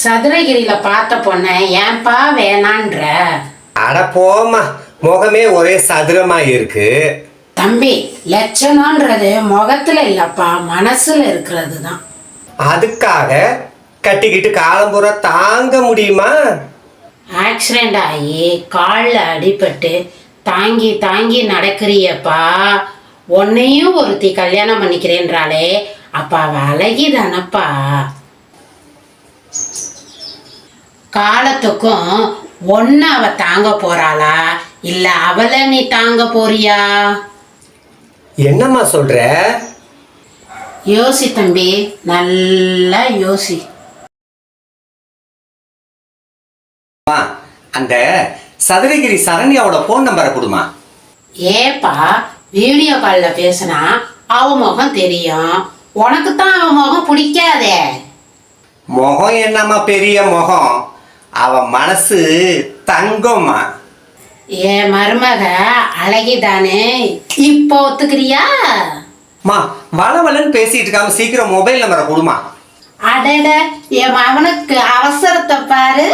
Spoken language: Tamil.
சதுரகிரியில பார்த்த பொண்ண ஏன்பா வேணான்ற? அட போமா, முகமே ஒரே சதுரமா இருக்கு. தம்பி, லட்சணம்ன்றது முகத்துல இல்லப்பா, மனசுல இருக்கிறது தான். அதுக்காக கட்டிக்கிட்டு காலம்புற தாங்க முடியுமா? ஆக்சிடென்ட் ஆகி காலில் அடிபட்டு தாங்கி தாங்கி நடக்கிறியப்பா. உன்னையும் ஒருத்தி கல்யாணம் பண்ணிக்கிறேன்றாலே அப்பா அவ அழகிதானப்பா. காலத்துக்கும் ஒன்னு அவ தாங்க போறாளா இல்ல அவளை நீ தாங்க போறியா? என்னம்மா சொல்ற? யோசி தம்பி, நல்லா யோசி. அந்த சதுரகிரி சரண்யாவோட போன் நம்பரை கொடுமா. ஏப்பா, வீடியோ காலில் பேசினா அவ முகம் தெரியும், உனக்கு தான் அவ முகம் பிடிக்காதே. முகம் என்னம்மா பெரிய முகம், அவ மனசு தங்கம்மா. என் மருமக அழகிதானே, இப்போ ஒத்துக்கிறியா? மா, வளவலன்னு பேசிட்டு இருக்காம சீக்கிரம் மொபைல் நம்பரை கொடுமா. அடட, என் மகனுக்கு அவசரத்தை பாரு.